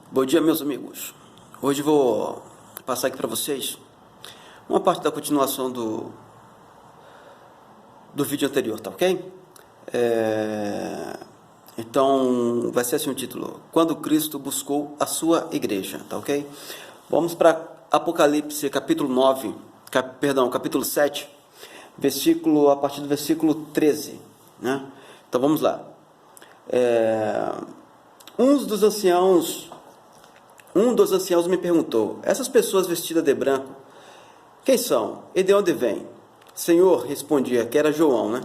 Bom dia, meus amigos. Hoje vou passar aqui para vocês uma parte da continuação do vídeo anterior, tá ok? Então, vai ser assim o título: Quando Cristo buscou a sua igreja, tá ok? Vamos para Apocalipse, capítulo 9, capítulo 7, a partir do versículo 13, né? Então, vamos lá. Um dos anciãos me perguntou: essas pessoas vestidas de branco, quem são? E de onde vêm? Senhor, respondia, que era João, né?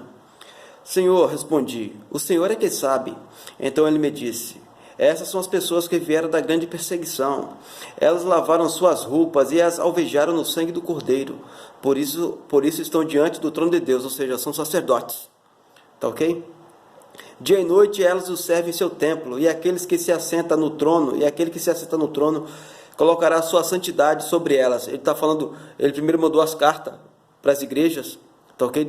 Senhor, respondi, o Senhor é quem sabe. Então ele me disse: essas são as pessoas que vieram da grande perseguição. Elas lavaram suas roupas e as alvejaram no sangue do Cordeiro. Por isso estão diante do trono de Deus, ou seja, são sacerdotes. Tá ok? Dia e noite elas o servem em seu templo, e aquele que se assenta no trono colocará a sua santidade sobre elas. Ele está falando, ele primeiro mandou as cartas para as igrejas, tá ok?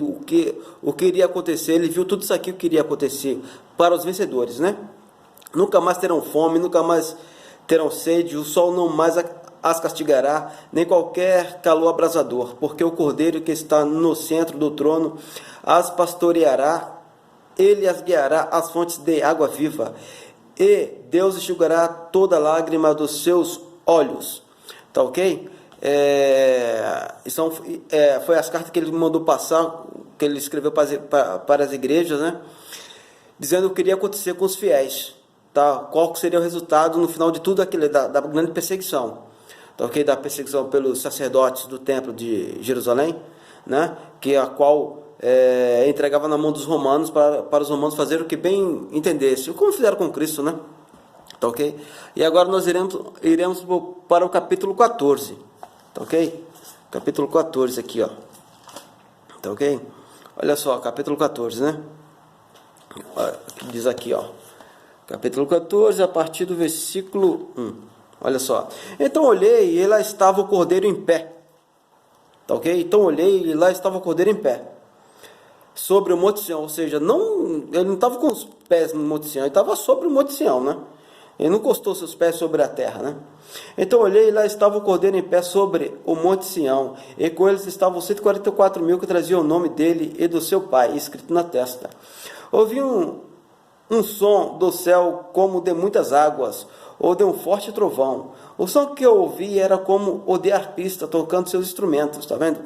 O que iria acontecer, ele viu tudo isso aqui, o que iria acontecer para os vencedores, né? Nunca mais terão fome, nunca mais terão sede, o sol não mais as castigará, nem qualquer calor abrasador, porque o Cordeiro que está no centro do trono as pastoreará. Ele as guiará às fontes de água viva, e Deus enxugará toda lágrima dos seus olhos. Tá ok? Foi as cartas que ele mandou passar, que ele escreveu para as igrejas, né? Dizendo o que iria acontecer com os fiéis. Tá? Qual seria o resultado no final de tudo aquilo, da grande perseguição. Tá ok? Da perseguição pelos sacerdotes do templo de Jerusalém, né? Que a qual entregava na mão dos romanos para os romanos fazerem o que bem entendessem, como fizeram com Cristo, né? Tá ok? E agora nós iremos para o capítulo 14, tá ok? Capítulo 14 aqui, ó. Tá ok? Olha só, capítulo 14, né? Diz aqui, ó. Capítulo 14, a partir do versículo 1. Olha só. Então olhei e lá estava o Cordeiro em pé. Tá ok? Então olhei e lá estava o Cordeiro em pé sobre o Monte Sião, ou seja, ele não estava com os pés no Monte Sião, ele estava sobre o Monte Sião, né? Ele não encostou seus pés sobre a terra, né? Então olhei e lá estava o Cordeiro em pé sobre o Monte Sião, e com eles estavam 144 mil que traziam o nome dele e do seu pai, escrito na testa. Ouvi um som do céu como de muitas águas, ou de um forte trovão. O som que eu ouvi era como o de arpista tocando seus instrumentos, tá vendo?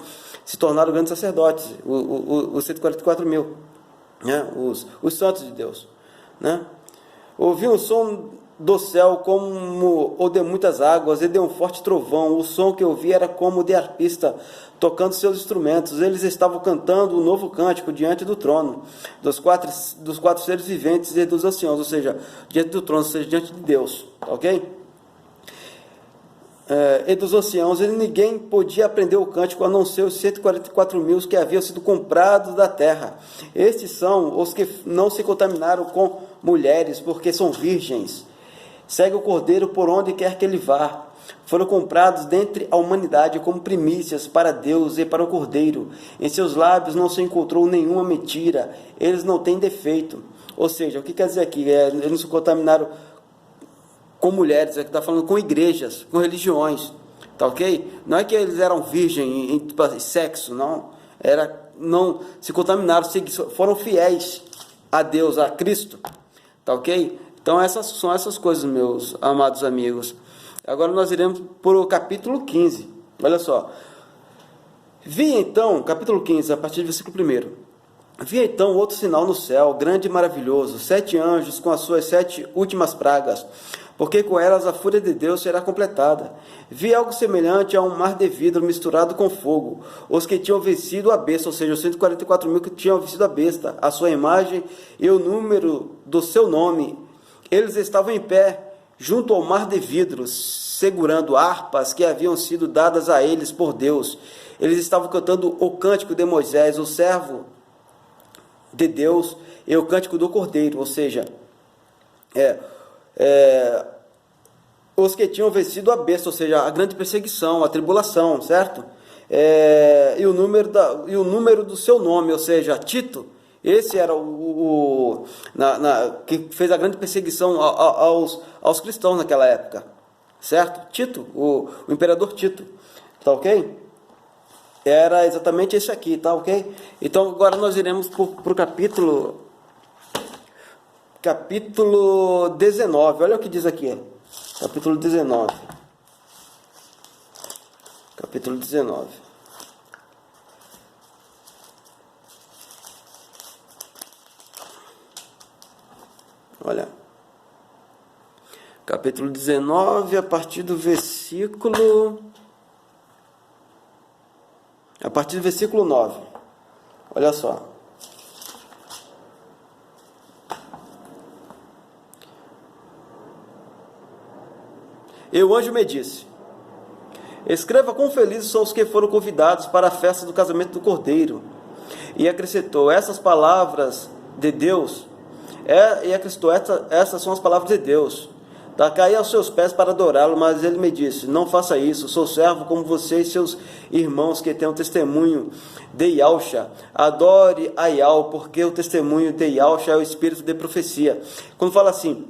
Se tornaram grandes sacerdotes, os 144 mil, né? Os santos de Deus, né? Ouvi um som do céu como o de muitas águas e de um forte trovão. O som que eu ouvi era como de arpista tocando seus instrumentos. Eles estavam cantando um novo cântico diante do trono, dos quatro seres viventes e dos anciãos, ou seja, diante do trono, ou seja, diante de Deus, ok? E dos anciãos, e ninguém podia aprender o cântico a não ser os 144 mil que haviam sido comprados da terra. Estes são os que não se contaminaram com mulheres, porque são virgens. Segue o Cordeiro por onde quer que ele vá. Foram comprados dentre a humanidade como primícias para Deus e para o Cordeiro. Em seus lábios não se encontrou nenhuma mentira. Eles não têm defeito. Ou seja, o que quer dizer aqui? Eles não se contaminaram com mulheres, aqui está falando com igrejas, com religiões, tá ok? Não é que eles eram virgens em sexo, não. Não se contaminaram, foram fiéis a Deus, a Cristo, tá ok? Então essas são essas coisas, meus amados amigos. Agora nós iremos para o capítulo 15, olha só. Vi então, capítulo 15, a partir do versículo 1. Vi então outro sinal no céu, grande e maravilhoso, 7 anjos com as suas 7 últimas pragas, porque com elas a fúria de Deus será completada. Vi algo semelhante a um mar de vidro misturado com fogo. Os que tinham vencido a besta, ou seja, os 144 mil que tinham vencido a besta, a sua imagem e o número do seu nome, eles estavam em pé junto ao mar de vidro, segurando harpas que haviam sido dadas a eles por Deus. Eles estavam cantando o cântico de Moisés, o servo de Deus, e o cântico do Cordeiro, ou seja, os que tinham vencido a besta, ou seja, a grande perseguição, a tribulação, certo? E o número do seu nome, ou seja, Tito. Esse era que fez a grande perseguição aos cristãos naquela época, certo? Tito, o imperador Tito, tá ok? Era exatamente esse aqui, tá ok? Então agora nós iremos para o capítulo 19, olha o que diz aqui, capítulo 19, capítulo 19. Olha, capítulo 19, a partir do versículo 9. Olha só. E o anjo me disse: escreva quão felizes são os que foram convidados para a festa do casamento do Cordeiro. E acrescentou: essas palavras de Deus. Essas são as palavras de Deus. Caí aos seus pés para adorá-lo, mas ele me disse: não faça isso, sou servo como você e seus irmãos que têm o testemunho de Yahshua. Adore a Yahweh, porque o testemunho de Yahshua é o espírito de profecia. Quando fala assim,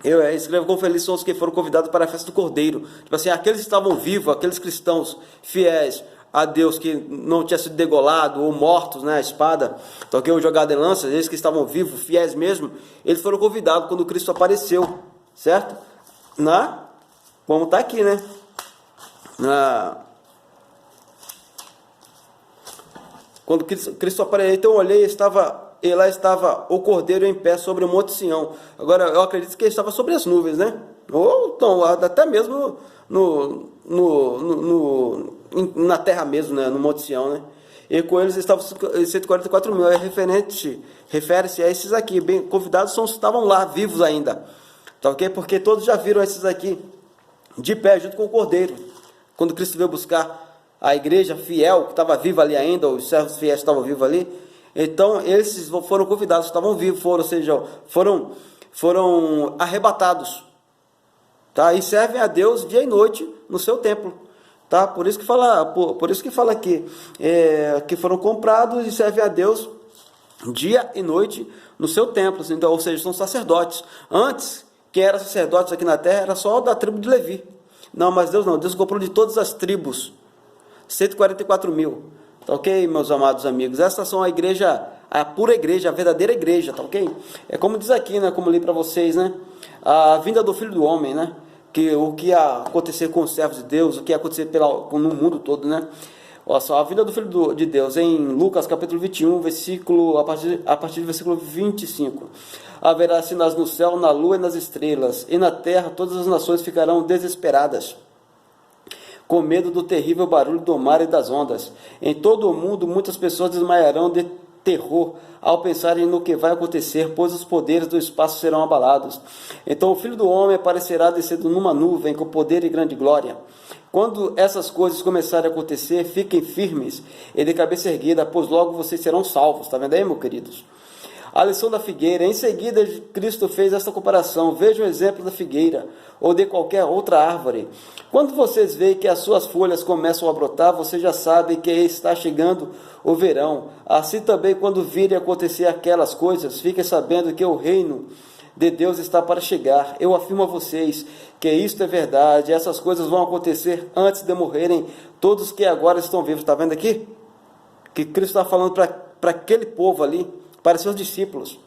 eu escrevo quão felizes são os que foram convidados para a festa do Cordeiro. Tipo assim, aqueles que estavam vivos, aqueles cristãos fiéis a Deus que não tinha sido degolado ou mortos, né, a espada, então que jogado em lanças, eles que estavam vivos, fiéis mesmo, eles foram convidados quando Cristo apareceu, certo? Como está aqui, né? Quando Cristo apareceu, então eu olhei, e lá estava o Cordeiro em pé sobre o Monte Sião. Agora, eu acredito que ele estava sobre as nuvens, né? Ou então, até mesmo na terra mesmo, né? No Monte Sião, né? E com eles estavam 144 mil. Refere-se a esses aqui, bem convidados, estavam lá, vivos ainda. Tá ok? Porque todos já viram esses aqui de pé, junto com o Cordeiro. Quando Cristo veio buscar a igreja fiel, que estava viva ali ainda, os servos fiéis estavam vivos ali. Então, esses foram convidados, estavam vivos, ou seja, foram arrebatados. Tá? E servem a Deus dia e noite no seu templo. Tá? Por isso que fala aqui, que foram comprados e servem a Deus dia e noite no seu templo. Então, ou seja, são sacerdotes. Antes, quem era sacerdote aqui na terra era só da tribo de Levi. Não, mas Deus não. Deus comprou de todas as tribos. 144 mil. Tá ok, meus amados amigos? Essas são a igreja, a pura igreja, a verdadeira igreja, tá ok? É como diz aqui, né? Como li para vocês, né? A vinda do Filho do Homem, né? O que ia acontecer com os servos de Deus, o que ia acontecer no mundo todo, né? Olha só, a vinda do Filho de Deus, em Lucas capítulo 21, a partir do versículo 25. Haverá sinais no céu, na lua e nas estrelas, e na terra todas as nações ficarão desesperadas, com medo do terrível barulho do mar e das ondas. Em todo o mundo, muitas pessoas desmaiarão de terror ao pensarem no que vai acontecer, pois os poderes do espaço serão abalados. Então o Filho do Homem aparecerá descendo numa nuvem com poder e grande glória. Quando essas coisas começarem a acontecer, fiquem firmes e de cabeça erguida, pois logo vocês serão salvos. Está vendo aí, meus queridos? A lição da figueira. Em seguida, Cristo fez esta comparação. Veja o exemplo da figueira ou de qualquer outra árvore. Quando vocês veem que as suas folhas começam a brotar, você já sabe que está chegando o verão. Assim também, quando virem acontecer aquelas coisas, fiquem sabendo que o reino de Deus está para chegar. Eu afirmo a vocês que isto é verdade. Essas coisas vão acontecer antes de morrerem todos que agora estão vivos. Está vendo aqui? Que Cristo está falando para aquele povo ali, para seus discípulos.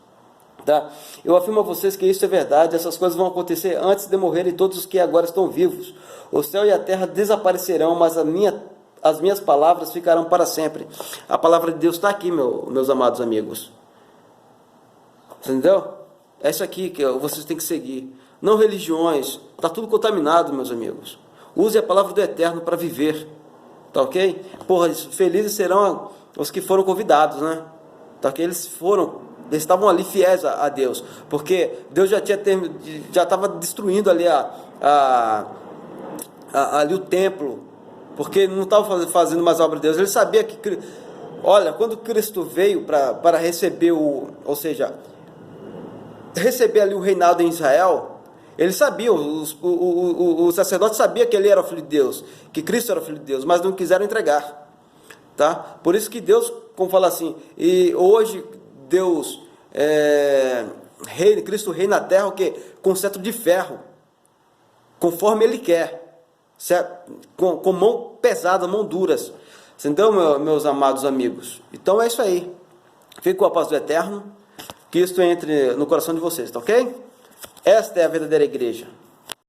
Tá? Eu afirmo a vocês que isso é verdade. Essas coisas vão acontecer antes de morrerem todos os que agora estão vivos. O céu e a terra desaparecerão, mas as minhas palavras ficarão para sempre. A palavra de Deus está aqui, meus amados amigos. Entendeu? É isso aqui que vocês têm que seguir. Não religiões. Está tudo contaminado, meus amigos. Use a palavra do Eterno para viver. Tá ok? Porra, felizes serão os que foram convidados, né? Tá ok? Eles estavam ali fiéis a Deus. Porque Deus já estava destruindo ali ali o templo. Porque não estava fazendo mais a obra de Deus. Ele sabia que... Olha, quando Cristo veio para receber receber ali o reinado em Israel, eles sabiam, os sacerdotes sabiam que ele era o Filho de Deus, que Cristo era o Filho de Deus, mas não quiseram entregar, tá? Por isso que Deus, como fala assim, e hoje Deus Cristo reina na terra o quê? Com cetro de ferro, conforme Ele quer, certo? Com mão pesada, mão duras. Entendeu, meus amados amigos? Então é isso aí. Fique com a paz do Eterno. Que isto entre no coração de vocês, tá ok? Esta é a verdadeira igreja.